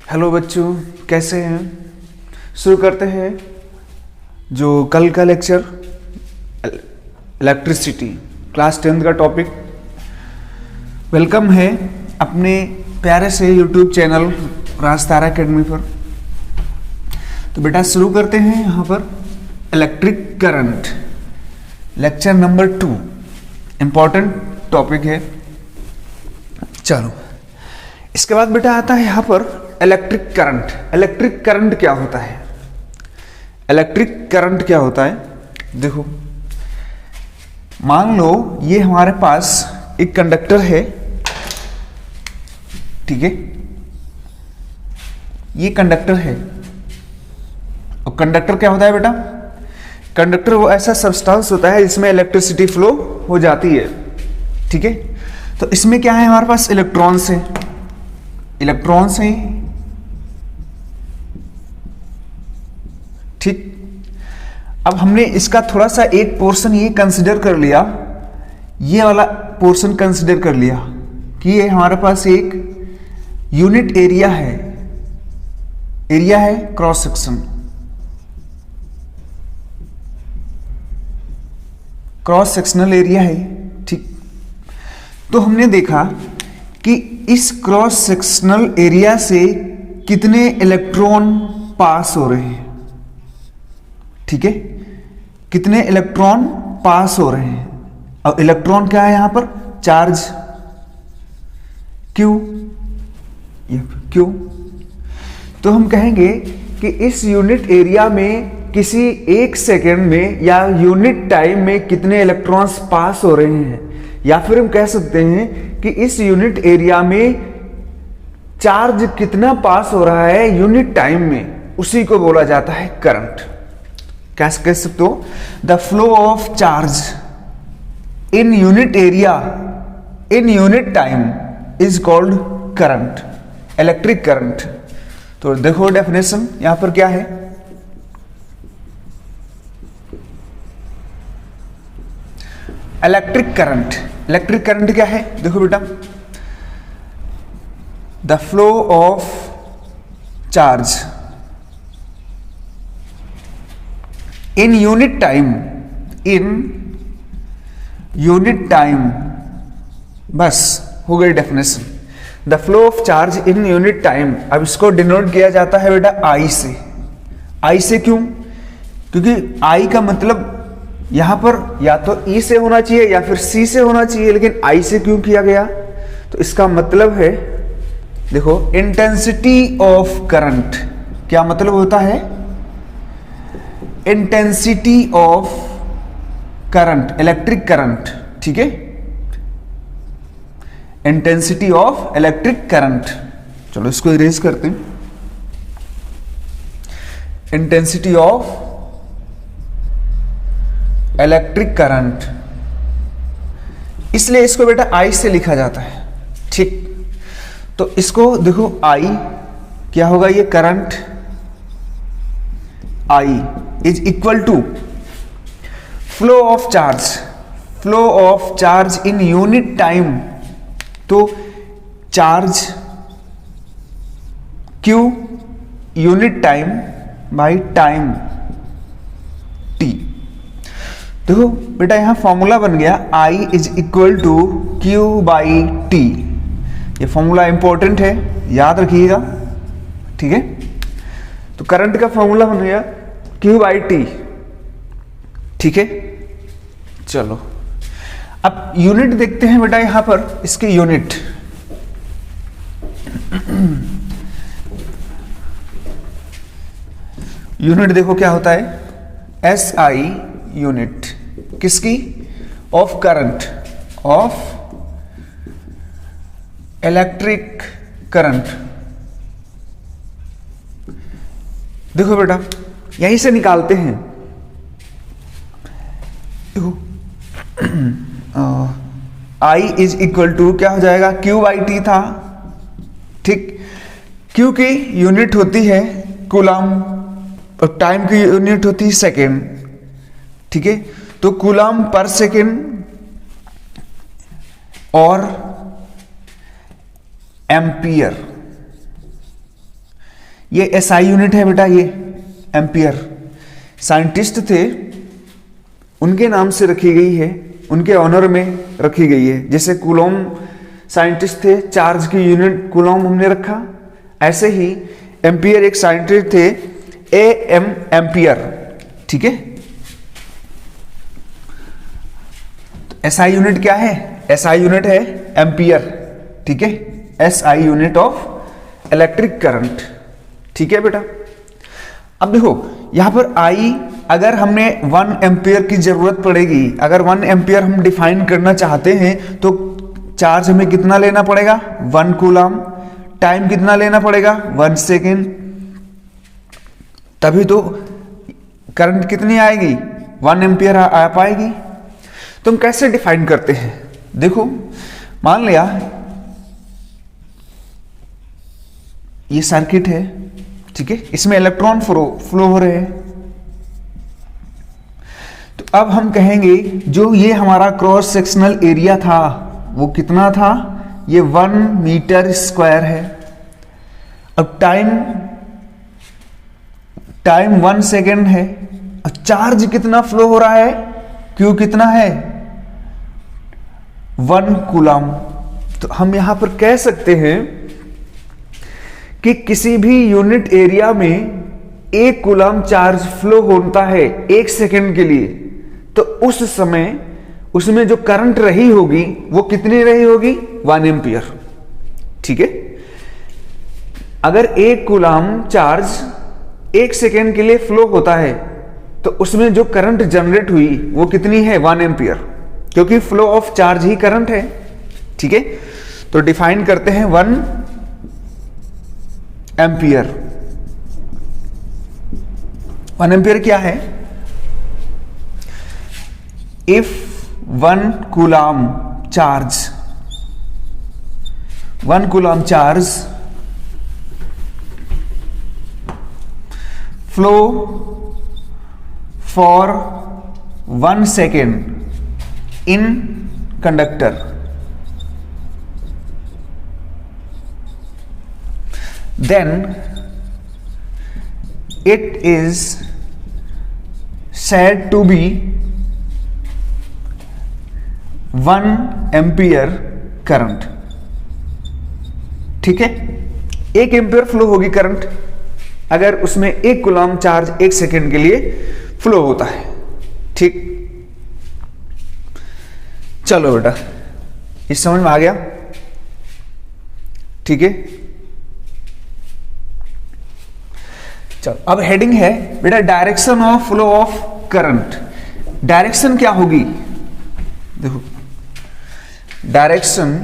Hello बच्चों, कैसे हैं। शुरू करते हैं जो कल का लेक्चर इलेक्ट्रिसिटी क्लास 10 का टॉपिक। वेलकम है अपने प्यारे से यूट्यूब चैनल राजतारा एकेडमी पर। तो बेटा शुरू करते हैं यहाँ पर electric current lecture number 2। Important topic है। चलो, इसके बाद बेटा आता है यहाँ पर इलेक्ट्रिक करंट। इलेक्ट्रिक करंट क्या होता है? इलेक्ट्रिक करंट क्या होता है, देखो मान लो ये हमारे पास एक कंडक्टर है, ठीक है। ये कंडक्टर है और कंडक्टर क्या होता है बेटा? कंडक्टर वो ऐसा सब्सटेंस होता है जिसमें इलेक्ट्रिसिटी फ्लो हो जाती है, ठीक है। तो इसमें क्या है, हमारे पास इलेक्ट्रॉन्स हैं, इलेक्ट्रॉन्स हैं, ठीक। अब हमने इसका थोड़ा सा एक पोर्शन ये कंसिडर कर लिया, ये वाला पोर्शन कंसिडर कर लिया कि ये हमारे पास एक यूनिट एरिया है, एरिया है cross section, cross sectional area है, ठीक। तो हमने देखा कि इस क्रॉस सेक्शनल एरिया से कितने इलेक्ट्रॉन पास हो रहे हैं, ठीक है। कितने इलेक्ट्रॉन पास हो रहे हैं। और इलेक्ट्रॉन क्या है यहां पर? Charge Q, Q. तो हम कहेंगे कि इस यूनिट एरिया में किसी एक सेकेंड में या यूनिट टाइम में कितने इलेक्ट्रॉन्स पास हो रहे हैं, या फिर हम कह सकते हैं कि इस यूनिट एरिया में चार्ज कितना पास हो रहा है यूनिट टाइम में, उसी को बोला जाता है करंट। कैसे कह सकते हो? The flow of charge in unit area in unit time is called current, electric current. तो देखो डेफिनेशन यहां पर क्या है, इलेक्ट्रिक करंट। इलेक्ट्रिक करंट क्या है? देखो बेटा, the flow of charge in unit time, in unit time, बस हो गई definition. The flow of charge in unit time. अब इसको डिनोट किया जाता है बेटा आई से। आई से क्यों? क्योंकि आई का मतलब यहां पर या तो ई से होना चाहिए या फिर सी से होना चाहिए, लेकिन आई से क्यों किया गया? तो इसका मतलब है, देखो इंटेंसिटी ऑफ करंट। क्या मतलब होता है? Intensity of current, electric current, ठीक है। Intensity of electric current. चलो इसको इरेज करते हैं। इंटेंसिटी ऑफ इलेक्ट्रिक करंट, इसलिए इसको बेटा आई से लिखा जाता है, ठीक। तो इसको देखो आई क्या होगा, ये current I is equal to flow of charge, flow of charge in unit time. तो charge q unit time by time t. देखो बेटा यहां फॉर्मूला बन गया I is equal to q by t. ये फॉर्मूला इंपॉर्टेंट है, याद रखिएगा, ठीक है। तो करंट का फॉर्मूला बन गया क्यू बाई टी, ठीक है। चलो अब यूनिट देखते हैं बेटा यहां पर, इसके यूनिट। यूनिट देखो क्या होता है, एस आई यूनिट किसकी? Of current, of electric current. देखो बेटा यहीं से निकालते हैं, देखो I इज इक्वल टू क्या हो जाएगा, क्यू बाई टी था, ठीक। क्यू की यूनिट होती है कूलम और टाइम की यूनिट होती है सेकेंड, ठीक है। तो कूलम पर सेकेंड और एम्पियर, ये एसआई यूनिट है बेटा, ये एम्पियर। साइंटिस्ट थे, उनके नाम से रखी गई है, उनके ऑनर में रखी गई है। जैसे कूलॉम साइंटिस्ट थे, चार्ज की यूनिट कूलॉम हमने रखा, ऐसे ही एम्पियर एक साइंटिस्ट थे, एम एम्पियर। ठीक है, तो एसआई यूनिट क्या है? एसआई यूनिट है एम्पियर। ठीक है, SI unit of electric current. ठीक है बेटा, अब देखो यहां पर आई, अगर हमने 1 एम्पियर की जरूरत पड़ेगी, अगर 1 एम्पियर हम डिफाइन करना चाहते हैं तो चार्ज हमें कितना लेना पड़ेगा? 1 कूलम। टाइम कितना लेना पड़ेगा? 1 सेकेंड। तभी तो करंट कितनी आएगी? 1 एम्पियर आ पाएगी। तो हम कैसे डिफाइन करते हैं? देखो, मान लिया ये सर्किट है, ठीक है, इसमें इलेक्ट्रॉन फ्लो हो रहे हैं। तो अब हम कहेंगे जो ये हमारा क्रॉस सेक्शनल एरिया था वो कितना था? ये 1 मीटर स्क्वायर है। अब टाइम 1 सेकेंड है। अब चार्ज कितना फ्लो हो रहा है? क्यू कितना है? 1 कूलम। तो हम यहां पर कह सकते हैं कि किसी भी यूनिट एरिया में 1 कूलम चार्ज फ्लो होता है 1 सेकेंड के लिए, तो उस समय उसमें जो करंट रही होगी वो कितनी रही होगी? 1 एम्पियर। ठीक है, अगर 1 कूलम चार्ज 1 सेकेंड के लिए फ्लो होता है तो उसमें जो करंट जनरेट हुई वो कितनी है? 1 एम्पियर, क्योंकि flow of charge he current है। ठीक है, तो डिफाइन करते हैं 1 एम्पियर। 1 एम्पियर क्या है? If 1 coulomb charge flow for 1 second in conductor, then it is said to be 1 ampere current. ठीक है, 1 एम्पियर फ्लो होगी करंट अगर उसमें 1 कूलम चार्ज 1 सेकेंड के लिए फ्लो होता है। ठीक, चलो बेटा, इस समझ में आ गया? ठीक है, चलो अब हेडिंग है बेटा direction of flow of current. Direction क्या होगी? देखो, direction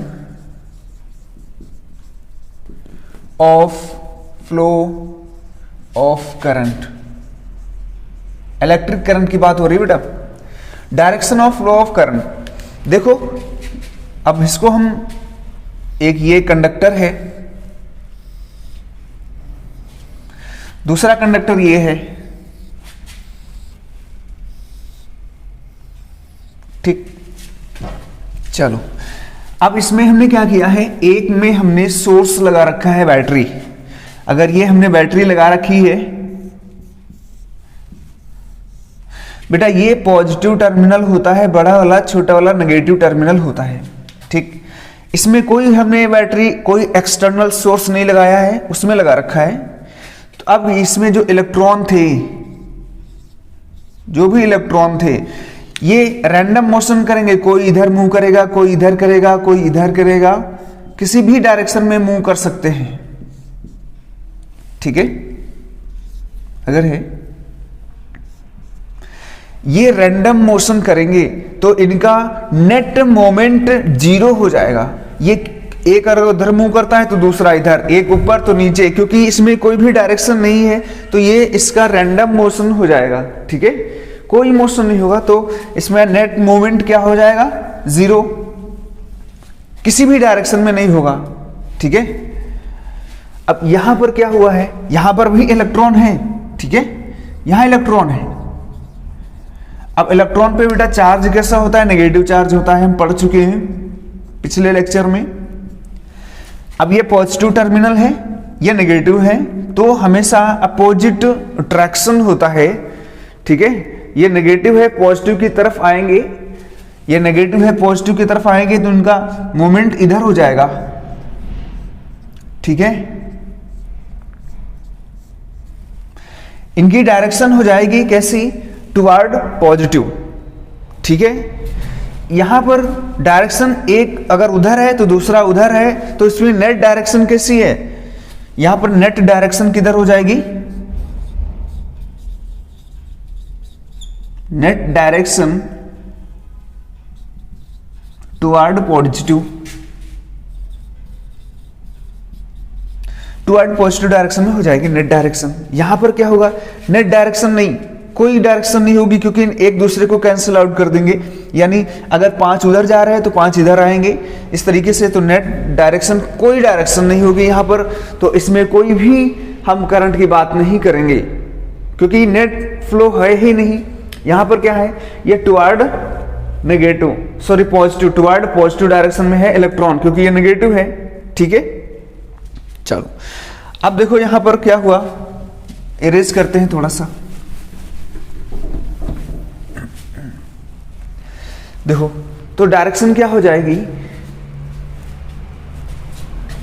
of flow of current, electric current की बात हो रही है बेटा। Direction of flow of current, देखो अब इसको हम, एक ये कंडक्टर है, दूसरा कंडक्टर ये है। ठीक, चलो अब इसमें हमने क्या किया है? एक में हमने सोर्स लगा रखा है बैटरी। अगर ये हमने बैटरी लगा रखी है बेटा, ये पॉजिटिव टर्मिनल होता है बड़ा वाला, छोटा वाला नेगेटिव टर्मिनल होता है। ठीक, इसमें कोई हमने बैटरी, कोई एक्सटर्नल सोर्स नहीं लगाया है, उसमें लगा रखा है। तो अब इसमें जो इलेक्ट्रॉन थे, जो भी इलेक्ट्रॉन थे, ये रैंडम मोशन करेंगे। कोई इधर मूव करेगा, कोई इधर करेगा, कोई इधर करेगा, किसी भी डायरेक्शन में मूव कर सकते हैं। ठीक है, अगर है ये रैंडम मोशन करेंगे तो इनका नेट मोमेंट 0 हो जाएगा। ये एक अगर उधर मूव करता है तो दूसरा इधर, एक ऊपर तो नीचे, क्योंकि इसमें कोई भी डायरेक्शन नहीं है तो ये इसका रैंडम मोशन हो जाएगा। ठीक है, कोई मोशन नहीं होगा तो इसमें नेट मोमेंट क्या हो जाएगा? 0, किसी भी डायरेक्शन में नहीं होगा। ठीक है, अब यहां पर क्या हुआ है? यहां पर भी इलेक्ट्रॉन है। ठीक है, यहां इलेक्ट्रॉन है। अब इलेक्ट्रॉन पे बेटा चार्ज कैसा होता है? नेगेटिव चार्ज होता है, हम पढ़ चुके हैं पिछले लेक्चर में। अब ये पॉजिटिव टर्मिनल है, ये नेगेटिव है तो हमेशा अपोजिट अट्रैक्शन होता है, ठीक है। ये नेगेटिव है, पॉजिटिव की तरफ आएंगे, ये नेगेटिव है पॉजिटिव की तरफ आएंगे तो इनका मूवमेंट इधर हो जाएगा, ठीक है। इनकी डायरेक्शन हो जाएगी कैसी, टुवर्ड पॉजिटिव, ठीक है। यहां पर डायरेक्शन एक अगर उधर है तो दूसरा उधर है, तो इसमें नेट डायरेक्शन कैसी है, यहां पर नेट डायरेक्शन किधर हो जाएगी, net direction toward positive, toward positive direction में हो जाएगी नेट डायरेक्शन। यहां पर क्या होगा, नेट डायरेक्शन नहीं, कोई डायरेक्शन नहीं होगी क्योंकि एक दूसरे को कैंसिल आउट कर देंगे, यानी अगर 5 उधर जा रहे हैं तो 5 इधर आएंगे, इस तरीके से। तो नेट डायरेक्शन कोई डायरेक्शन नहीं होगी यहां पर, तो इसमें कोई भी हम करंट की बात नहीं करेंगे क्योंकि नेट फ्लो है ही नहीं। यहां पर क्या है, ये toward negative, sorry positive, toward positive direction में है इलेक्ट्रॉन क्योंकि ये नेगेटिव है, ठीक है। चलो अब देखो यहां पर क्या हुआ, इरेज करते हैं थोड़ा सा। देखो तो डायरेक्शन क्या हो जाएगी,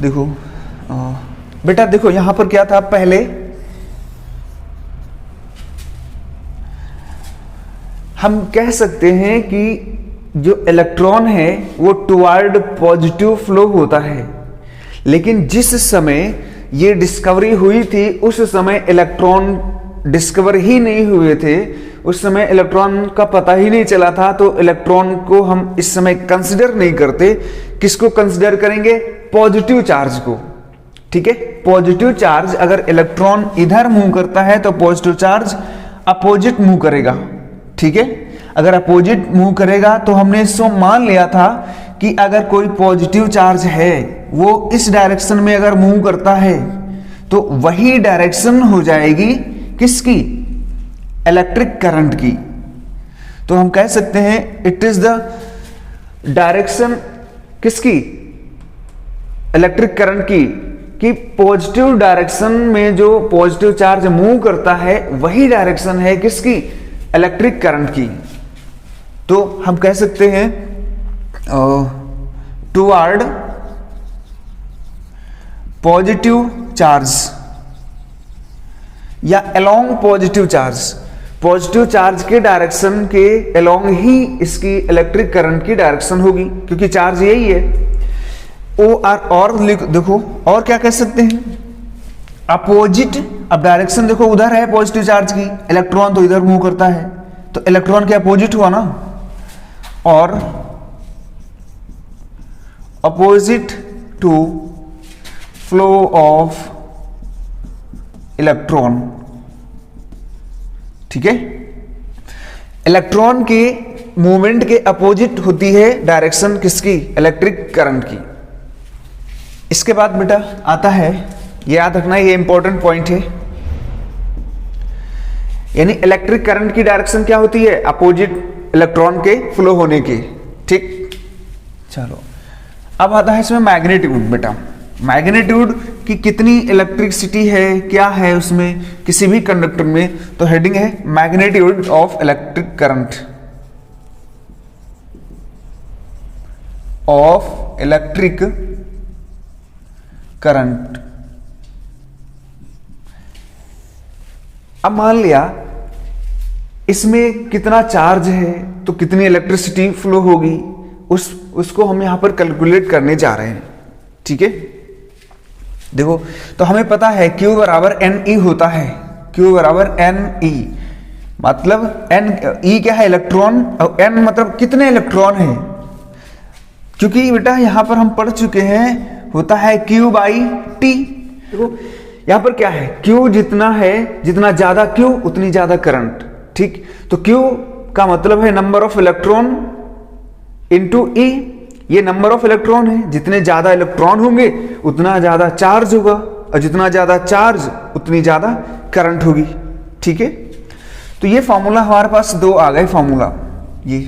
देखो बेटा देखो यहां पर क्या था, पहले हम कह सकते हैं कि जो इलेक्ट्रॉन है वो टुवर्ड पॉजिटिव फ्लो होता है, लेकिन जिस समय ये डिस्कवरी हुई थी उस समय इलेक्ट्रॉन डिस्कवर ही नहीं हुए थे, उस समय इलेक्ट्रॉन का पता ही नहीं चला था, तो इलेक्ट्रॉन को हम इस समय कंसिडर नहीं करते। किसको कंसिडर करेंगे, पॉजिटिव चार्ज को, ठीक है। पॉजिटिव चार्ज अगर इलेक्ट्रॉन इधर मूव करता है तो पॉजिटिव चार्ज अपोजिट मूव करेगा, ठीक है। अगर अपोजिट मूव करेगा तो हमने इसको मान लिया था कि अगर कोई पॉजिटिव चार्ज है वो इस डायरेक्शन में अगर मूव करता है तो वही डायरेक्शन हो जाएगी किसकी, इलेक्ट्रिक करंट की। तो हम कह सकते हैं इट इज द डायरेक्शन किसकी, इलेक्ट्रिक करंट की, कि पॉजिटिव डायरेक्शन में जो पॉजिटिव चार्ज मूव करता है वही डायरेक्शन है किसकी, इलेक्ट्रिक करंट की। तो हम कह सकते हैं टुवर्ड पॉजिटिव चार्ज या along positive charge, positive charge के डायरेक्शन के अलोंग ही इसकी इलेक्ट्रिक करंट की डायरेक्शन होगी क्योंकि चार्ज यही है। और देखो और क्या कह सकते हैं, अपोजिट, अब डायरेक्शन देखो उधर है पॉजिटिव चार्ज की, इलेक्ट्रॉन तो इधर मूव करता है, तो इलेक्ट्रॉन के अपोजिट हुआ ना, और opposite to flow of electron, ठीक है। इलेक्ट्रॉन के मूवमेंट के अपोजिट होती है डायरेक्शन किसकी, इलेक्ट्रिक करंट की। इसके बाद बेटा आता है, याद रखना ये इंपॉर्टेंट पॉइंट है, यानी इलेक्ट्रिक करंट की डायरेक्शन क्या होती है, अपोजिट इलेक्ट्रॉन के फ्लो होने की, ठीक। चलो अब आता है इसमें मैग्नीट्यूड। बेटा मैग्नीट्यूड की कितनी इलेक्ट्रिसिटी है, क्या है उसमें किसी भी कंडक्टर में, तो हेडिंग है magnitude of electric current, of electric current. अब मान लिया इसमें कितना चार्ज है तो कितनी इलेक्ट्रिसिटी फ्लो होगी, उसको हम यहां पर कैलकुलेट करने जा रहे हैं, ठीक है। देखो तो हमें पता है Q बराबर NE होता है, Q बराबर NE, मतलब E क्या है, इलेक्ट्रॉन, और N मतलब कितने इलेक्ट्रॉन हैं, क्योंकि बेटा यहां पर हम पढ़ चुके हैं होता है Q/T। देखो यहां पर क्या है, Q जितना है, जितना ज्यादा Q उतनी ज्यादा करंट, ठीक। तो Q का मतलब है number of electron into E, ये नंबर ऑफ इलेक्ट्रॉन है, जितने ज्यादा इलेक्ट्रॉन होंगे उतना ज्यादा चार्ज होगा, और जितना ज्यादा चार्ज उतनी ज्यादा करंट होगी, ठीक है। तो ये फॉर्मूला हमारे पास दो आ गए फॉर्मूला, ये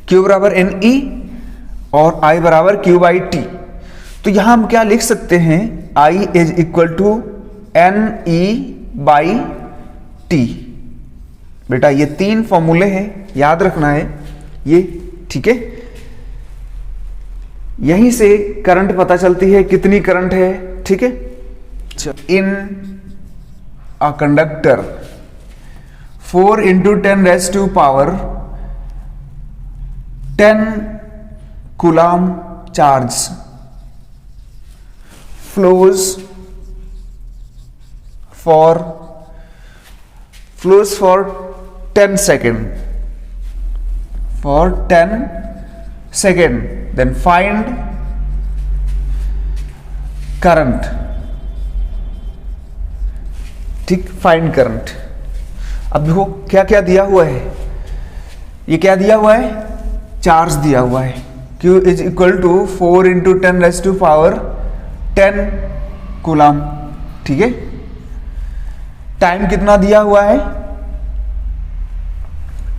Q बराबर NE और I बराबर Q/T। तो यहां हम क्या लिख सकते हैं I is equal to NE/T। बेटा ये 3 फॉर्मूले हैं, याद रखना है ये, ठीक है। यहीं से करंट पता चलती है कितनी करंट है, ठीक है। In a conductor 4 × 10⁻10 coulomb charge flows for 10 second, then find current, ठीक, फाइंड करंट। अब देखो क्या क्या दिया हुआ है, ये क्या दिया हुआ है, चार्ज दिया हुआ है, Q is equal to 4 × 10⁻10 coulomb, ठीक है। टाइम कितना दिया हुआ है,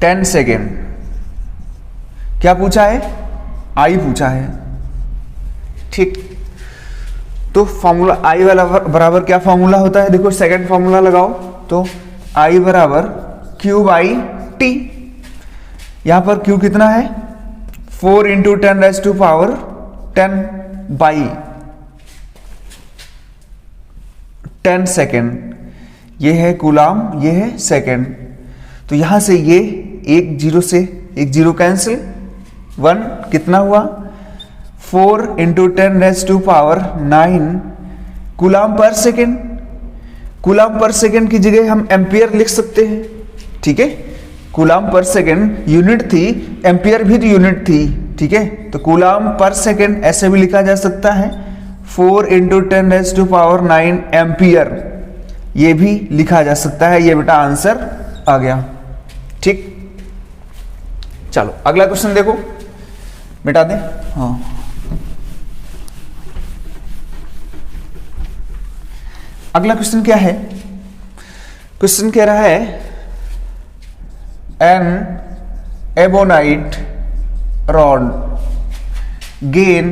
10 सेकेंड। क्या पूछा है, आई पूछा है, ठीक। तो फॉर्मूला आई वाला बराबर क्या फॉर्मूला होता है, देखो सेकंड फॉर्मूला लगाओ, तो आई बराबर Q/T। यहां पर Q कितना है, 4 × 10⁻10 सेकेंड, ये है कूलम, ये है सेकेंड। तो यहां से ये एक जीरो से एक जीरो कैंसिल, 1 कितना हुआ, 4 × 10⁻9 coulomb per second. Coulomb per second की जगह हम एम्पियर लिख सकते हैं, ठीक है। कूलम पर सेकेंड यूनिट थी, एम्पियर भी तो यूनिट थी, ठीक है। तो कूलम पर सेकेंड ऐसे भी लिखा जा सकता है, 4 × 10⁻9 एम्पियर, ये भी लिखा जा सकता है। ये बेटा आंसर आ गया, ठीक। चलो अगला क्वेश्चन देखो, मिटा दें, हाँ। अगला क्वेश्चन क्या है, क्वेश्चन कह रहा है an ebonite rod gain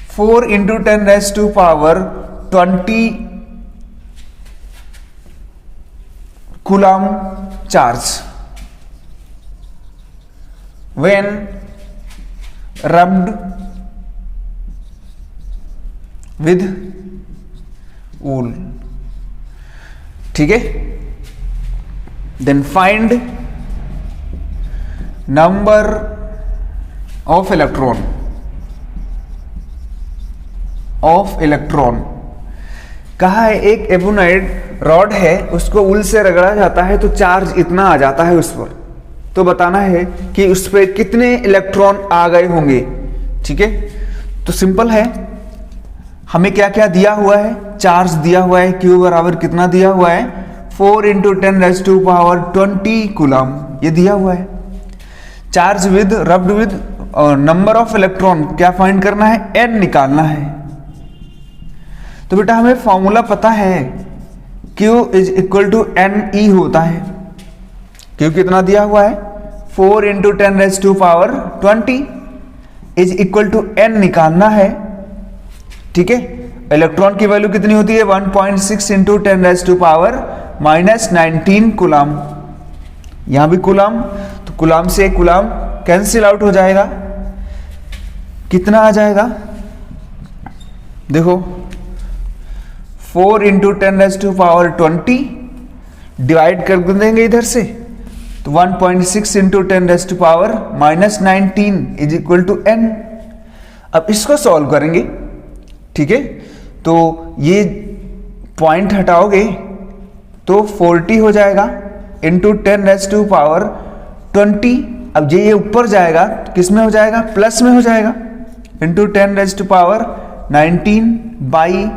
4 × 10⁻20 coulomb charge when rubbed with wool, ठीक है। Then find number of electron कहा है एक एबोनाइट रॉड है, उसको उल से रगड़ा जाता है तो चार्ज इतना आ जाता है उस पर। तो बताना है कि उस पर कितने इलेक्ट्रॉन आ गए होंगे, ठीक है। तो सिंपल है, हमें क्या क्या दिया हुआ है, चार्ज दिया हुआ है, Q बराबर कितना दिया हुआ है, 4 × 10⁻20 कूलम, ये दिया हुआ है। Charge with rubbed with number of electron क्या फाइंड करना है, N निकालना है। तो बेटा हमें फॉर्मूला पता है, Q is equal to NE होता है। Q कितना दिया हुआ है, 4 × 10⁻20 इज इक्वल टू N निकालना है, ठीक है। इलेक्ट्रॉन की वैल्यू कितनी होती है, 1.6 × 10⁻19 कूलम। यहां भी कूलम, तो कूलम से कूलम कैंसिल आउट हो जाएगा, कितना आ जाएगा, देखो 4 × 10⁻20 डिवाइड कर देंगे इधर से, तो 1.6 × 10⁻19 इज इक्वल टू N। अब इसको सॉल्व करेंगे, ठीक है। तो ये पॉइंट हटाओगे तो 40 हो जाएगा इंटू 10⁻20। अब ये ऊपर जाएगा, किस में हो जाएगा, प्लस में हो जाएगा, इंटू 10⁻19 बाई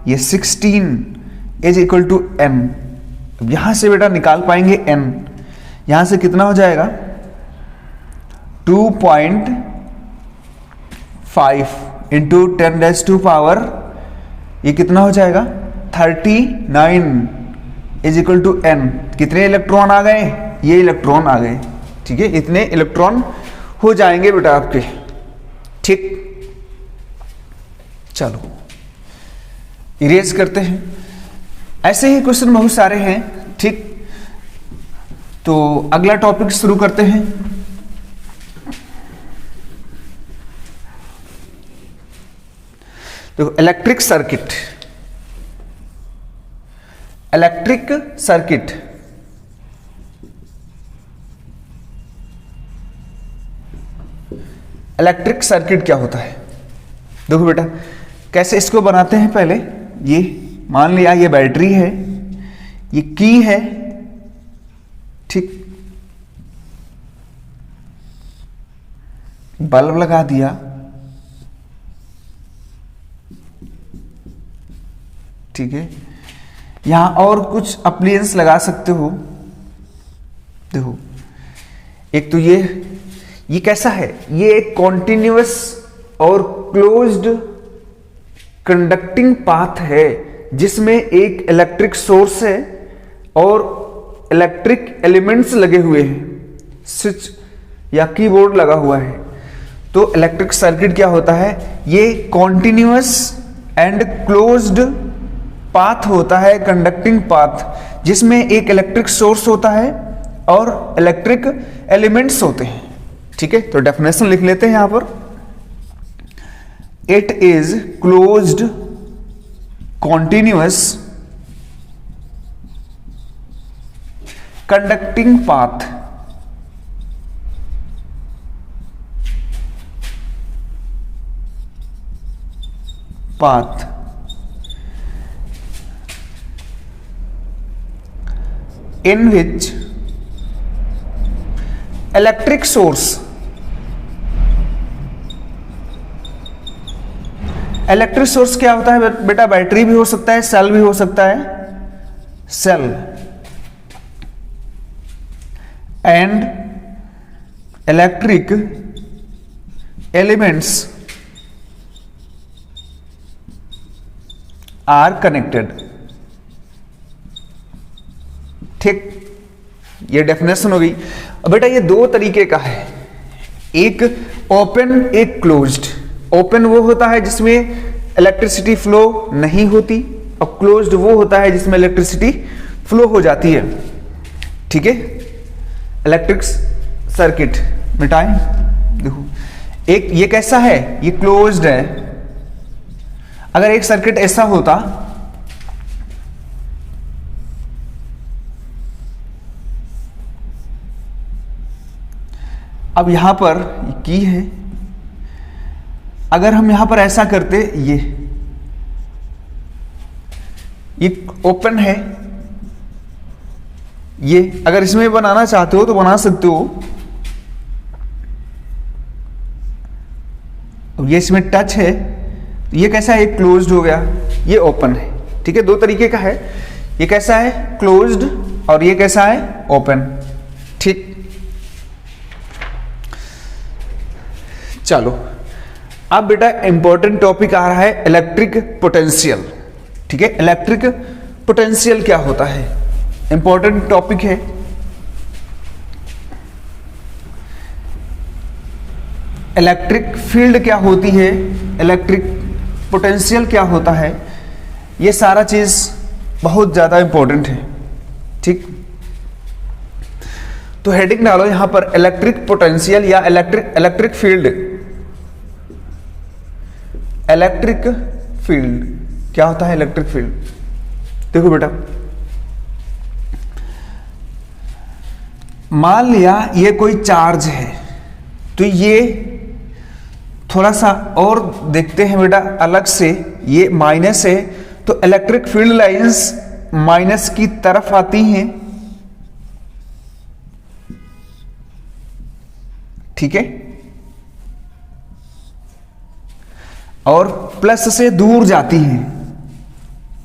ये 16 इज इक्वल टू N। अब यहां से बेटा निकाल पाएंगे N, यहां से कितना हो जाएगा, 2.5 इंटू 10⁻, ये कितना हो जाएगा, 39 इज इक्वल टू N। कितने इलेक्ट्रॉन आ गए, ये इलेक्ट्रॉन आ गए, ठीक है। इतने इलेक्ट्रॉन हो जाएंगे बेटा आपके, ठीक। चलो चलो इरेज करते हैं। ऐसे ही क्वेश्चन बहुत सारे हैं, ठीक। तो अगला टॉपिक शुरू करते हैं। तो electric circuit, electric circuit electric circuit क्या होता है? देखो बेटा कैसे इसको बनाते हैं। पहले ये मान लिया ये बैटरी है, ये की है, ठीक। बल्ब लगा दिया, ठीक है। यहां और कुछ अप्लायंस लगा सकते हो। देखो एक तो ये कैसा है, ये एक कॉन्टिन्यूअस और क्लोज्ड कंडक्टिंग पाथ है जिसमें एक इलेक्ट्रिक सोर्स है और इलेक्ट्रिक एलिमेंट्स लगे हुए हैं, स्विच या कीबोर्ड लगा हुआ है। तो इलेक्ट्रिक सर्किट क्या होता है? ये कॉन्टिन्यूअस एंड क्लोज्ड पाथ होता है, कंडक्टिंग पाथ, जिसमें एक इलेक्ट्रिक सोर्स होता है और इलेक्ट्रिक एलिमेंट्स होते हैं, ठीक है। तो डेफिनेशन लिख लेते हैं यहां पर। It is closed continuous conducting path in which electric source electric source क्या होता है बेटा? बैटरी भी हो सकता है, सेल भी हो सकता है, cell and electric elements are connected, ठीक। ये डेफिनेशन हो गई। अब बेटा ये दो तरीके का है, एक ओपन एक क्लोज्ड। ओपन वो होता है जिसमें इलेक्ट्रिसिटी फ्लो नहीं होती और क्लोज्ड वो होता है जिसमें इलेक्ट्रिसिटी फ्लो हो जाती है, ठीक है। इलेक्ट्रिक सर्किट मिटाएं। देखो एक ये कैसा है, ये क्लोज्ड है। अगर एक सर्किट ऐसा होता, अब यहां पर की है, अगर हम यहां पर ऐसा करते, ये ओपन है, ये अगर इसमें बनाना चाहते हो तो बना सकते हो। अब ये इसमें टच है, तो ये कैसा है? क्लोज्ड हो गया, ये ओपन है, ठीक है। दो तरीके का है, ये कैसा है? क्लोज्ड, और ये कैसा है? ओपन, ठीक। चलो अब बेटा इंपॉर्टेंट टॉपिक आ रहा है इलेक्ट्रिक पोटेंशियल, ठीक है। इलेक्ट्रिक पोटेंशियल क्या होता है? इंपॉर्टेंट टॉपिक है। इलेक्ट्रिक फील्ड क्या होती है, इलेक्ट्रिक पोटेंशियल क्या होता है, ये सारा चीज बहुत ज्यादा इंपॉर्टेंट है, ठीक। तो हेडिंग डालो यहां पर इलेक्ट्रिक पोटेंशियल या इलेक्ट्रिक फील्ड। इलेक्ट्रिक फील्ड क्या होता है? इलेक्ट्रिक फील्ड देखो बेटा, मान लिया ये कोई चार्ज है, तो ये थोड़ा सा और देखते हैं बेटा अलग से, ये माइनस है, तो इलेक्ट्रिक फील्ड लाइंस माइनस की तरफ आती हैं, ठीक है, और प्लस से दूर जाती हैं।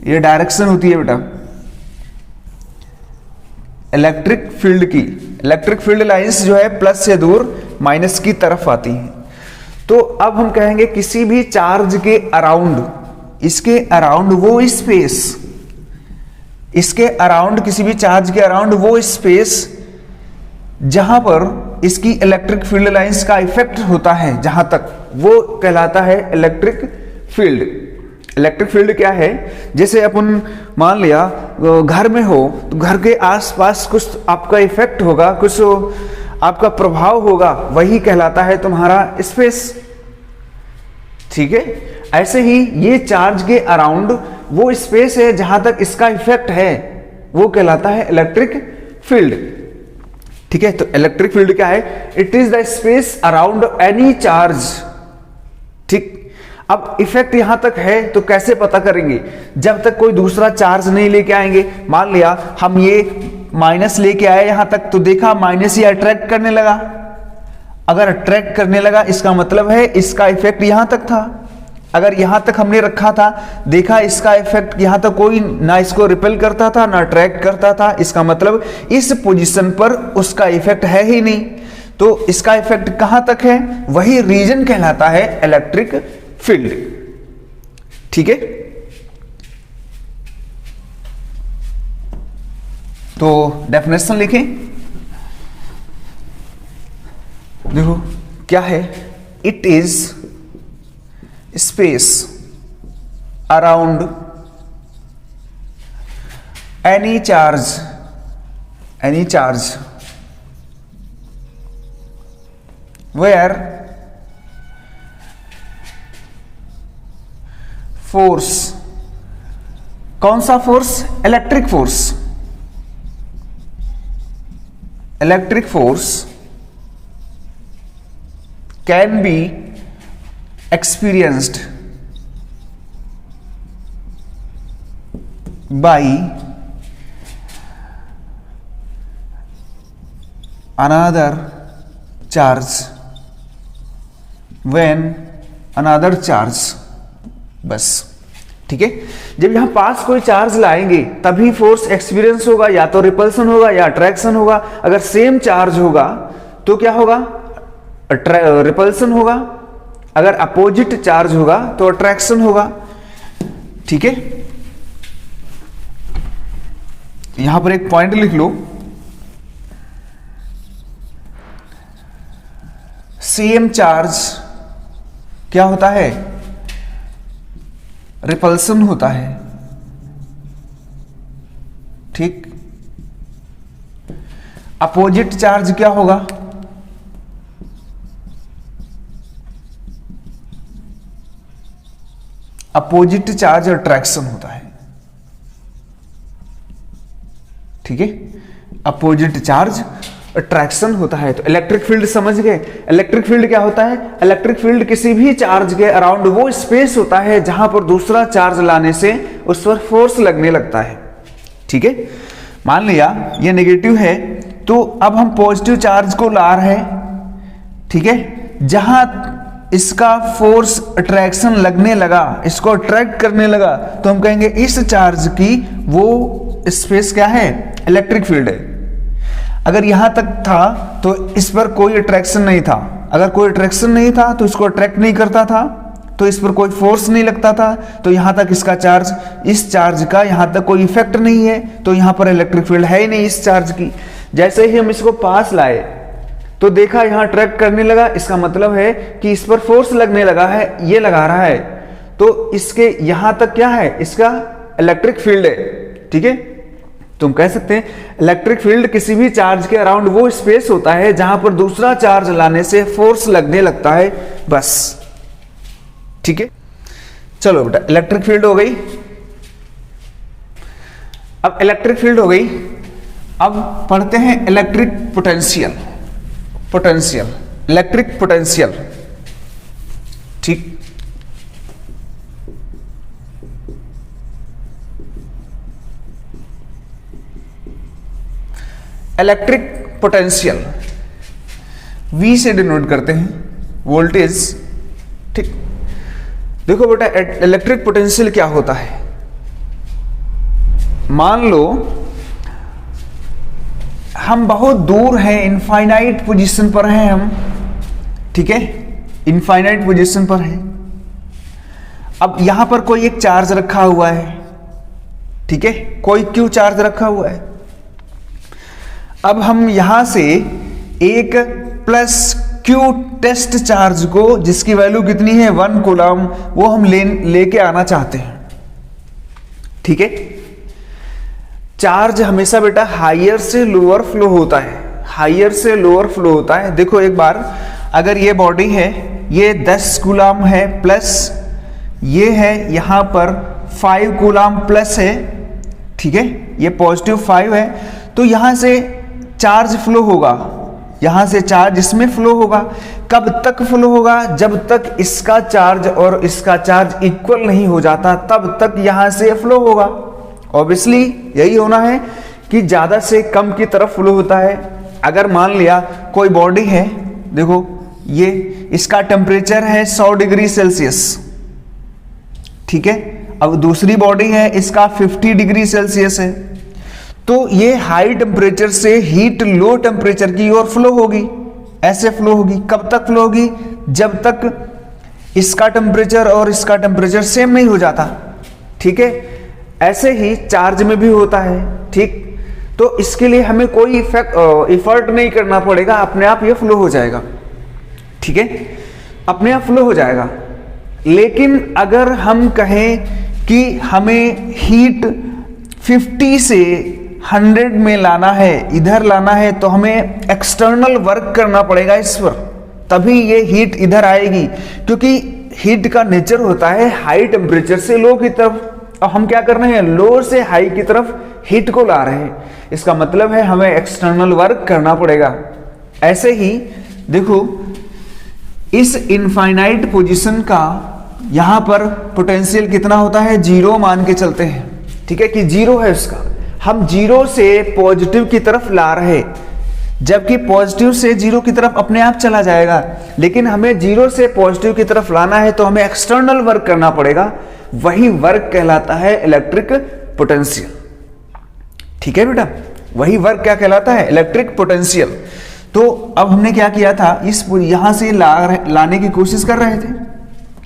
ये डायरेक्शन होती है बेटा इलेक्ट्रिक फील्ड की। इलेक्ट्रिक फील्ड लाइंस जो है प्लस से दूर माइनस की तरफ आती हैं। तो अब हम कहेंगे किसी भी चार्ज के अराउंड, इसके अराउंड वो स्पेस, इसके अराउंड किसी भी चार्ज के अराउंड वो स्पेस जहां पर इसकी इलेक्ट्रिक फील्ड लाइंस का इफेक्ट होता है, जहां तक वो कहलाता है इलेक्ट्रिक फील्ड। इलेक्ट्रिक फील्ड क्या है, जैसे अपन मान लिया घर में हो तो घर के आसपास कुछ आपका इफेक्ट होगा, कुछ आपका प्रभाव होगा, वही कहलाता है तुम्हारा स्पेस। ठीक है, ऐसे ही ये चार्ज के अराउंड वो स्पेस है जहां तक इसका इफेक्ट है, वो कहलाता है इलेक्ट्रिक फील्ड। ठीक है, तो इलेक्ट्रिक फील्ड क्या है, it is the space around any charge. ठीक, अब इफेक्ट यहां तक है तो कैसे पता करेंगे, जब तक कोई दूसरा चार्ज नहीं लेके आएंगे। मान लिया हम ये माइनस लेके आए यहां तक, तो देखा माइनस ये अट्रैक्ट करने लगा। अगर अट्रैक्ट करने लगा इसका मतलब है इसका इफेक्ट यहां तक था। अगर यहां तक हमने रखा था, देखा इसका इफेक्ट यहां तक कोई ना इसको रिपेल करता था ना अट्रैक्ट करता था, इसका मतलब इस पोजीशन पर उसका इफेक्ट है ही नहीं। तो इसका इफेक्ट कहां तक है, वही रीजन कहलाता है इलेक्ट्रिक फील्ड। ठीक है, तो डेफिनेशन लिखें। देखो क्या है, it is space around any charge where force, कौन सा force, electric force can be experienced by another charge when another charge। बस ठीक है, जब यहां पास कोई चार्ज लाएंगे तभी फोर्स एक्सपीरियंस होगा, या तो रिपल्सन होगा या अट्रैक्शन होगा। अगर सेम चार्ज होगा तो क्या होगा, रिपल्सन होगा। अगर अपोजिट चार्ज होगा तो अट्रैक्शन होगा। ठीक है, यहां पर एक पॉइंट लिख लो, सेम चार्ज क्या होता है, रिपल्सन होता है। ठीक, अपोजिट चार्ज क्या होगा, अपोजिट चार्ज अट्रैक्शन होता है। ठीक है, अपोजिट चार्ज अट्रैक्शन होता है। तो इलेक्ट्रिक फील्ड समझ गए। इलेक्ट्रिक फील्ड क्या होता है, इलेक्ट्रिक फील्ड किसी भी चार्ज के अराउंड वो स्पेस होता है जहां पर दूसरा चार्ज लाने से उस पर फोर्स लगने लगता है। ठीक है, मान लिया ये नेगेटिव है, तो अब हम पॉजिटिव चार्ज को ला रहे हैं। ठीक है, जहां इसका फोर्स अट्रैक्शन लगने लगा, इसको अट्रैक्ट करने लगा, तो हम कहेंगे इस चार्ज की वो स्पेस क्या है, इलेक्ट्रिक फील्ड है। अगर यहां तक था तो इस पर कोई अट्रैक्शन नहीं था। अगर कोई अट्रैक्शन नहीं था तो इसको अट्रैक्ट नहीं करता था, तो इस पर कोई फोर्स नहीं लगता था, तो यहां तक इसका चार्ज, इस चार्ज का यहां तक कोई इफेक्ट नहीं है, तो यहां पर इलेक्ट्रिक फील्ड है ही नहीं इस चार्ज की। जैसे ही हम इसको पास लाए तो देखा यहां अट्रैक्ट करने लगा, इसका मतलब है कि इस पर फोर्स लगने लगा है, ये लगा रहा है, तो इसके यहां तक क्या है, इसका इलेक्ट्रिक फील्ड है। ठीक है, तुम कह सकते हैं इलेक्ट्रिक फील्ड किसी भी चार्ज के अराउंड वो स्पेस होता है जहां पर दूसरा चार्ज लाने से फोर्स लगने लगता है, बस। ठीक है, चलो बेटा, इलेक्ट्रिक फील्ड हो गई। अब इलेक्ट्रिक फील्ड हो गई, अब पढ़ते हैं इलेक्ट्रिक पोटेंशियल। Electric potential. ठीक, इलेक्ट्रिक पोटेंशियल V से डिनोट करते हैं, वोल्टेज। ठीक, देखो बेटा, इलेक्ट्रिक पोटेंशियल क्या होता है। मान लो हम बहुत दूर हैं, इनफाइनाइट पोजीशन पर हैं हम। ठीक है, इनफाइनाइट पोजीशन पर है। अब यहां पर कोई एक चार्ज रखा हुआ है। ठीक है, कोई Q चार्ज रखा हुआ है। अब हम यहां से एक प्लस क्यू टेस्ट चार्ज को, जिसकी वैल्यू कितनी है 1 कूलम, वो हम लेके आना चाहते हैं। ठीक है, चार्ज हमेशा बेटा हायर से लोअर फ्लो होता है, हायर से लोअर फ्लो होता है। देखो एक बार, अगर ये बॉडी है, ये 10 कूलम है प्लस ये है यहां पर 5 कूलम प्लस है, ठीक है, ये पॉजिटिव 5 है, तो यहां से चार्ज फ्लो होगा, यहां से चार्ज इसमें फ्लो होगा। कब तक फ्लो होगा? जब तक इसका चार्ज और इसका चार्ज इक्वल नहीं हो जाता, तब तक यहां से फ्लो होगा। ऑब्वियसली यही होना है कि ज्यादा से कम की तरफ फ्लो होता है। अगर मान लिया कोई बॉडी है, देखो ये, इसका टेम्परेचर है 100 डिग्री सेल्सियस, ठीक है, अब दूसरी बॉडी है, इसका 50 डिग्री सेल्सियस है, तो ये हाई टेम्परेचर से हीट लो टेम्परेचर की ओर फ्लो होगी, ऐसे फ्लो होगी। कब तक फ्लो होगी? जब तक इसका टेम्परेचर और इसका टेम्परेचर सेम नहीं हो जाता, ठीक है। ऐसे ही चार्ज में भी होता है, ठीक। तो इसके लिए हमें कोई इफर्ट नहीं करना पड़ेगा, अपने आप ये फ्लो हो जाएगा, ठीक है, अपने आप फ्लो हो जाएगा। लेकिन अगर हम कहें कि हमें हीट 50 से 100 में लाना है, इधर लाना है, तो हमें एक्सटर्नल वर्क करना पड़ेगा इस पर, तभी ये हीट इधर आएगी, क्योंकि हीट का नेचर होता है हाई टेम्परेचर से लो की तरफ, और हम क्या कर रहे हैं? लो से हाई की तरफ हीट को ला रहे हैं। इसका मतलब है हमें एक्सटर्नल वर्क करना पड़ेगा। ऐसे ही देखो, इस इनफाइनाइट पोजीशन का यहां पर पोटेंशियल कितना होता है? 0 मान के चलते हैं, ठीक है, कि 0 है उसका। हम 0 से पॉजिटिव की तरफ ला रहे, जबकि पॉजिटिव से 0 की तरफ अपने आप चला जाएगा, लेकिन हमें 0 से पॉजिटिव की तरफ लाना है तो हमें एक्सटर्नल वर्क करना पड़ेगा। वही वर्क कहलाता है इलेक्ट्रिक पोटेंशियल, ठीक है बेटा, वही वर्क क्या कहलाता है? Electric potential. तो अब हमने क्या किया था, इस यहां से लाने की कोशिश कर रहे थे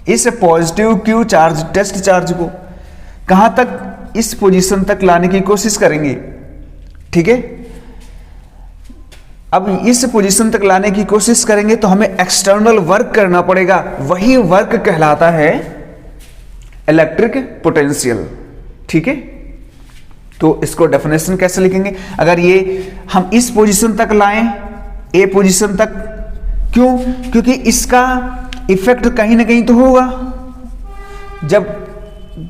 इस positive Q charge, test charge को कहां तक? इस पोजीशन तक लाने की कोशिश करेंगे, ठीक है। अब इस पोजीशन तक लाने की कोशिश करेंगे तो हमें एक्सटर्नल वर्क करना पड़ेगा, वही वर्क कहलाता है इलेक्ट्रिक पोटेंशियल, ठीक है। तो इसको डेफिनेशन कैसे लिखेंगे? अगर ये हम इस पोजीशन तक लाएं, ए पोजीशन तक, क्यों? क्योंकि इसका इफेक्ट कहीं ना कहीं तो होगा, जब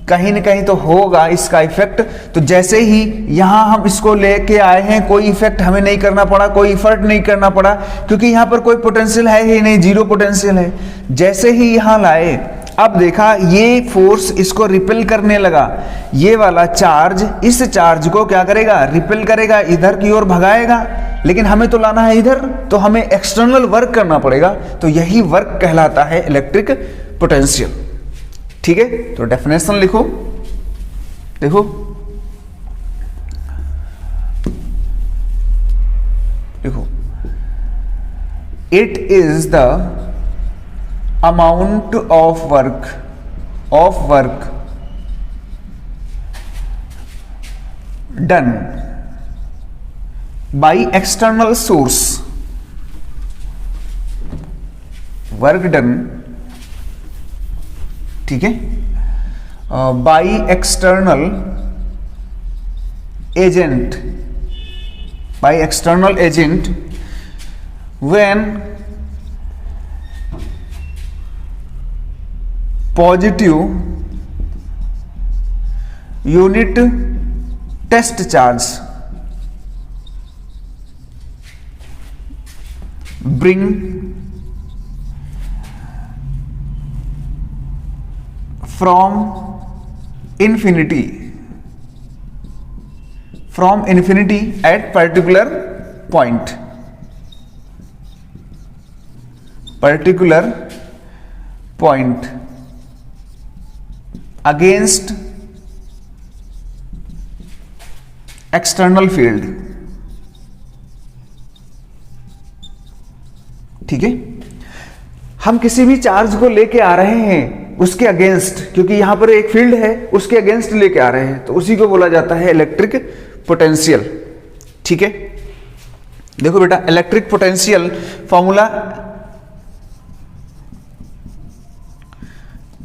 कहीं ना कहीं तो होगा इसका इफेक्ट। तो जैसे ही यहां हम इसको लेके आए हैं, कोई इफेक्ट हमें नहीं करना पड़ा, कोई इफर्ट नहीं करना पड़ा, क्योंकि यहां पर कोई पोटेंशियल है ही नहीं, 0 पोटेंशियल है। जैसे ही यहां लाए, अब देखा ये फोर्स इसको रिपेल करने लगा, ये वाला चार्ज इस चार्ज को क्या करेगा? रिपेल करेगा, इधर की ओर भगाएगा, लेकिन हमें तो लाना है इधर, तो हमें एक्सटर्नल वर्क करना पड़ेगा। तो यही वर्क कहलाता है इलेक्ट्रिक पोटेंशियल, ठीक है। तो डेफिनेशन लिखो, देखो देखो, it is the amount of work done by external source, work done, ठीक है, by external agent, when positive unit test charge bring from infinity at particular point against external field, ठीक है। हम किसी भी चार्ज को लेके आ रहे हैं उसके अगेंस्ट, क्योंकि यहां पर एक फील्ड है, उसके अगेंस्ट लेके आ रहे हैं, तो उसी को बोला जाता है इलेक्ट्रिक पोटेंशियल, ठीक है। देखो बेटा, electric potential formula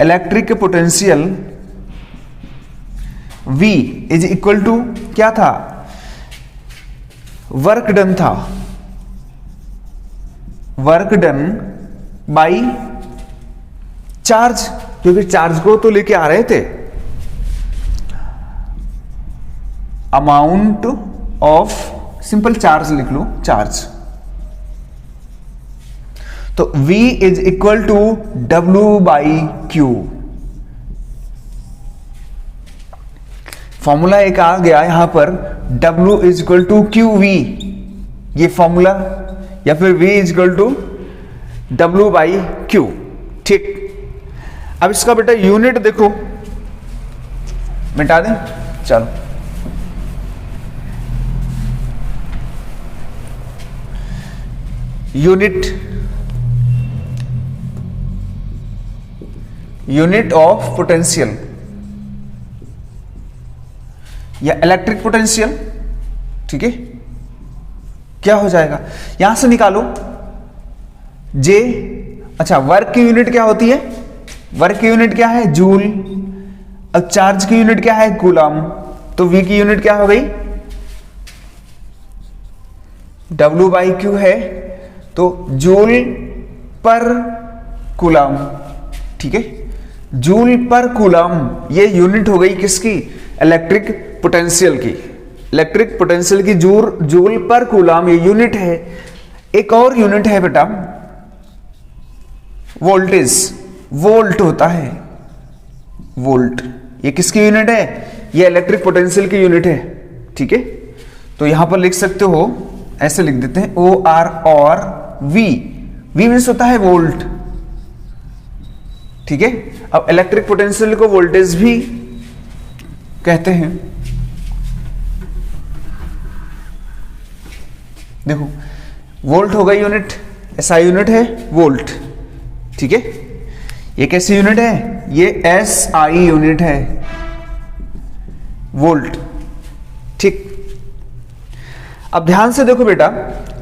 electric potential V is equal to क्या था, वर्क डन था, वर्क डन बाई चार्ज, क्योंकि चार्ज को तो लेके आ रहे थे, अमाउंट ऑफ, सिंपल चार्ज लिख लो, चार्ज। तो V is equal to W by Q. Formula एक आ गया यहां पर, W is equal to Q V, ये फॉर्मूला, या फिर V is equal to W by Q. ठीक, अब इसका बेटा यूनिट देखो, मिटा दें, चलो यूनिट ऑफ पोटेंशियल या इलेक्ट्रिक पोटेंशियल, ठीक है, क्या हो जाएगा, यहां से निकालो जे। अच्छा, वर्क की यूनिट क्या होती है, वर्क की यूनिट क्या है, जूल। अब चार्ज की यूनिट क्या है, कूलम। तो V की यूनिट क्या हो गई, W बाई क्यू है, तो जूल पर कूलम, ठीक है, जूल पर कूलम, ये यूनिट हो गई किसकी, इलेक्ट्रिक पोटेंशियल की। इलेक्ट्रिक पोटेंशियल की जूल पर कूलम ये यूनिट है। एक और यूनिट है बेटा वोल्टेज, वोल्ट होता है, वोल्ट, ये किसकी यूनिट है, ये इलेक्ट्रिक पोटेंशियल की यूनिट है, ठीक है। तो यहां पर लिख सकते हो, ऐसे लिख देते हैं OR और V मीन्स होता है वोल्ट, ठीक है। अब इलेक्ट्रिक पोटेंशियल को वोल्टेज भी कहते हैं। देखो वोल्ट होगा यूनिट, SI यूनिट है वोल्ट, ठीक है। ये कैसी यूनिट है, ये SI यूनिट है, वोल्ट, ठीक। अब ध्यान से देखो बेटा,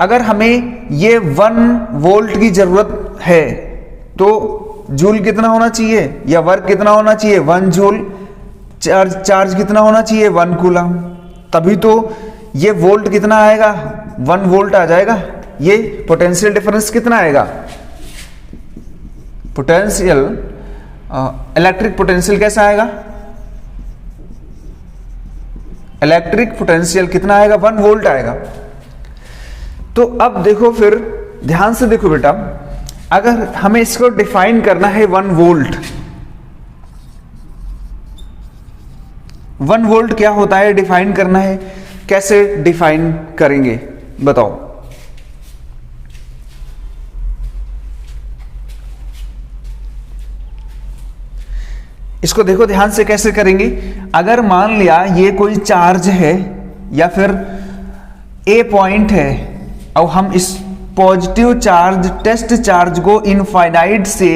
अगर हमें ये 1 वोल्ट की जरूरत है तो जूल कितना होना चाहिए, या वर्क कितना होना चाहिए, 1 जूल। चार्ज कितना होना चाहिए, 1 कूलम। तभी तो ये वोल्ट कितना आएगा, 1 वोल्ट आ जाएगा। ये पोटेंशियल डिफरेंस कितना आएगा, पोटेंशियल, इलेक्ट्रिक पोटेंशियल कैसा आएगा, इलेक्ट्रिक पोटेंशियल कितना आएगा, 1 वोल्ट आएगा। तो अब देखो, फिर ध्यान से देखो बेटा, अगर हमें इसको डिफाइन करना है 1 वोल्ट, 1 वोल्ट क्या होता है डिफाइन करना है, कैसे डिफाइन करेंगे बताओ। इसको देखो ध्यान से कैसे करेंगे। अगर मान लिया ये कोई चार्ज है या फिर A पॉइंट है, और हम इस पॉजिटिव चार्ज, टेस्ट चार्ज को इनफाइनाइट से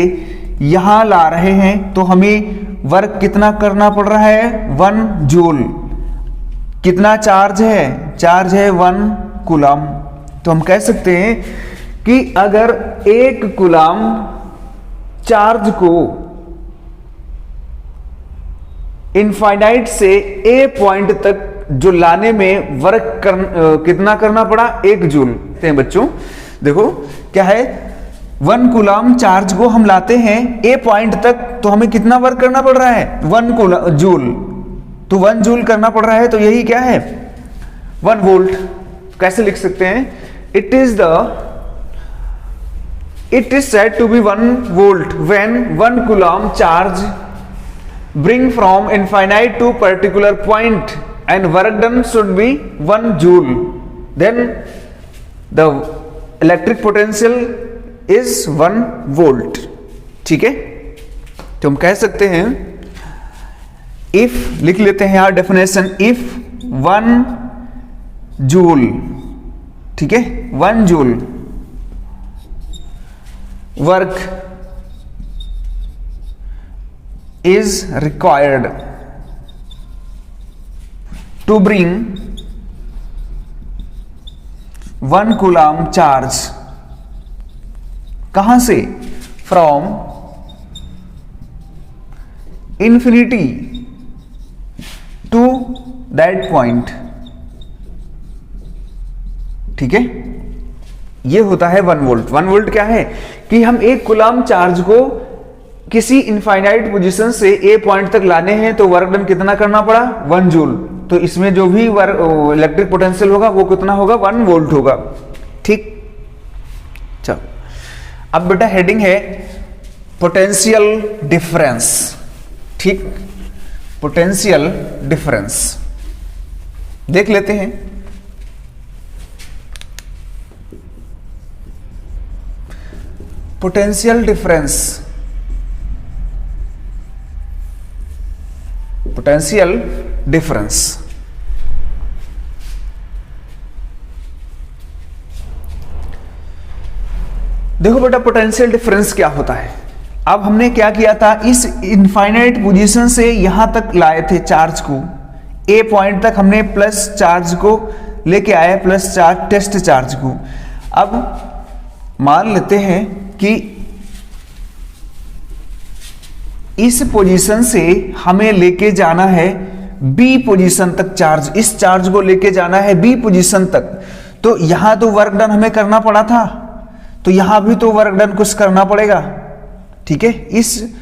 यहां ला रहे हैं, तो हमें वर्क कितना करना पड़ रहा है, 1 जूल। कितना चार्ज है, चार्ज है 1 कूलम। तो हम कह सकते हैं कि अगर 1 कूलम चार्ज को इनफाइनाइट से A पॉइंट तक जो लाने में वर्क कितना करना पड़ा, 1 जूल। बच्चों देखो क्या है, 1 कूलम चार्ज को हम लाते हैं A पॉइंट तक, तो हमें कितना वर्क करना पड़ रहा है, 1 जूल। तो 1 जूल करना पड़ रहा है, तो यही क्या है, 1 वोल्ट। कैसे लिख सकते हैं, it is said to be 1 volt when 1 coulomb charge bring from infinite to particular point and work done should be 1 joule, then the electric potential is 1 volt, ठीक है। तो हम कह सकते हैं, if लिख लेते हैं यहां डेफिनेशन, if 1 जूल, ठीक है, 1 joule work is required to bring 1 coulomb charge, कहां से, from infinity to that point, ठीक है, ये होता है 1 वोल्ट। 1 वोल्ट क्या है कि हम एक कूलम चार्ज को किसी इनफाइनाइट पोजीशन से ए पॉइंट तक लाने हैं तो वर्क डन कितना करना पड़ा, 1 जूल। तो इसमें जो भी इलेक्ट्रिक पोटेंशियल होगा वो कितना होगा, 1 वोल्ट होगा। ठीक, चलो अब बेटा हेडिंग है पोटेंशियल डिफरेंस। ठीक, पोटेंशियल डिफरेंस देख लेते हैं। पोटेंशियल डिफरेंस, पोटेंशियल डिफरेंस देखो बेटा, पोटेंशियल डिफरेंस क्या होता है। अब हमने क्या किया था, इस इनफाइनाइट पोजीशन से यहां तक लाए थे चार्ज को, ए पॉइंट तक हमने प्लस चार्ज को लेके आए, प्लस चार्ज टेस्ट चार्ज को। अब मान लेते हैं कि इस पोजीशन से हमें लेके जाना है बी पोजीशन तक चार्ज, इस चार्ज को लेके जाना है बी पोजीशन तक। तो यहां तो वर्क डन हमें करना पड़ा था, तो यहां भी तो वर्क डन कुछ करना पड़ेगा। ठीक है, इस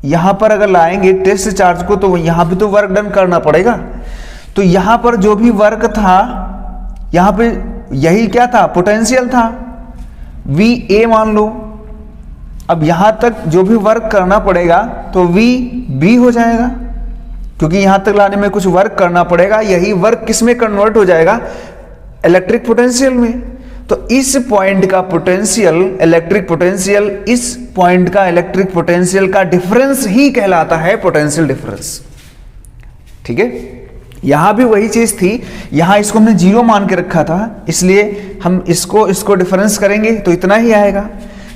यहां पर अगर लाएंगे टेस्ट चार्ज को तो यहां भी तो वर्क डन करना पड़ेगा। तो यहां पर जो भी वर्क था, यहां पे यही क्या था, पोटेंशियल था, वी ए मान लो। अब यहां तक जो भी वर्क करना पड़ेगा तो वी बी हो जाएगा, क्योंकि यहां तक लाने में कुछ वर्क करना पड़ेगा। यही वर्क किस में कन्वर्ट हो जाएगा, इलेक्ट्रिक पोटेंशियल में। तो इस पॉइंट का पोटेंशियल, इलेक्ट्रिक पोटेंशियल, इस पॉइंट का इलेक्ट्रिक पोटेंशियल का डिफरेंस ही कहलाता है पोटेंशियल डिफरेंस। ठीक है, यहां भी वही चीज थी, यहां इसको हमने जीरो मान के रखा था, इसलिए हम इसको डिफरेंस करेंगे तो इतना ही आएगा।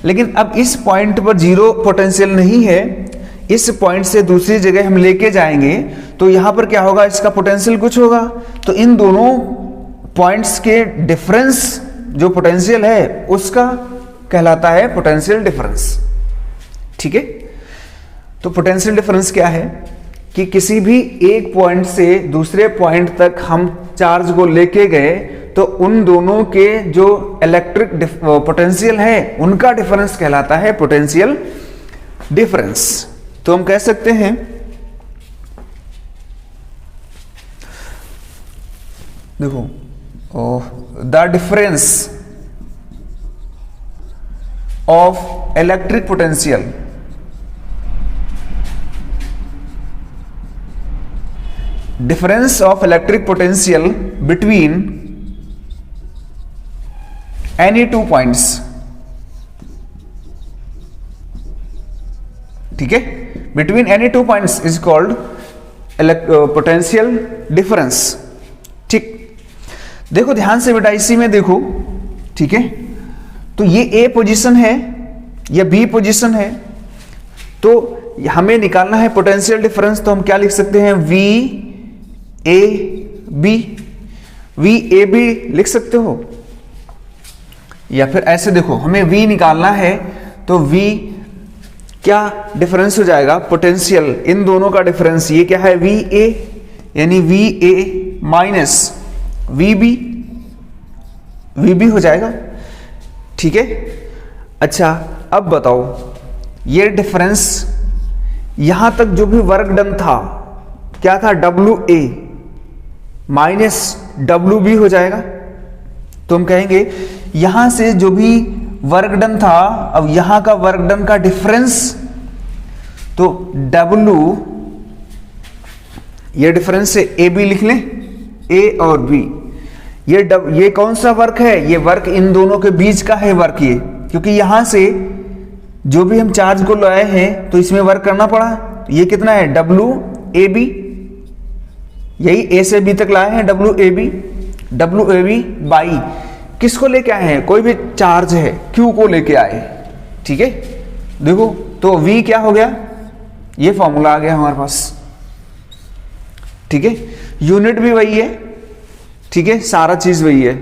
लेकिन अब इस पॉइंट पर जीरो पोटेंशियल नहीं है, इस पॉइंट से दूसरी जगह हम लेके जाएंगे तो यहां पर क्या होगा, इसका पोटेंशियल कुछ होगा। तो इन दोनों पॉइंट्स के डिफरेंस जो पोटेंशियल है उसका कहलाता है पोटेंशियल डिफरेंस। ठीक है, तो पोटेंशियल डिफरेंस क्या है कि किसी भी एक पॉइंट से दूसरे पॉइंट तक हम चार्ज को लेके गए तो उन दोनों के जो इलेक्ट्रिक पोटेंशियल है उनका डिफरेंस कहलाता है पोटेंशियल डिफरेंस। तो हम कह सकते हैं देखो, the difference of electric potential difference of electric potential between any two points, ठीक है, between any two points is called potential difference। ठीक, देखो ध्यान से बेटा, इसी में देखो, ठीक है, तो ये ए पोजीशन है, या बी पोजीशन है, तो हमें निकालना है पोटेंशियल डिफरेंस। तो हम क्या लिख सकते हैं, V A B, V A B लिख सकते हो, या फिर ऐसे देखो, हमें V निकालना है तो V क्या डिफरेंस हो जाएगा, पोटेंशियल, इन दोनों का डिफरेंस, ये क्या है, वी ए, यानी V A minus V B हो जाएगा। ठीक है, अच्छा अब बताओ, ये डिफरेंस यहां तक जो भी वर्क डन था क्या था, W A minus W B हो जाएगा। तो हम कहेंगे यहां से जो भी वर्क डन था, अब यहां का वर्क डन का डिफरेंस, तो डब्ल्यू, ये डिफरेंस से ए बी लिख लें, ए और बी, ये कौन सा वर्क है, ये वर्क इन दोनों के बीच का है वर्क, ये क्योंकि यहां से जो भी हम चार्ज को लाए हैं तो इसमें वर्क करना पड़ा। ये कितना है, डब्ल्यू ए बी, यही ए से बी तक लाए हैं, डब्ल्यू ए बी बाई किसको लेके आए हैं, कोई भी चार्ज है क्यू को लेके आए। ठीक है, देखो तो V क्या हो गया, ये फॉर्मूला आ गया हमारे पास। ठीक है, यूनिट भी वही है, ठीक है, सारा चीज वही है।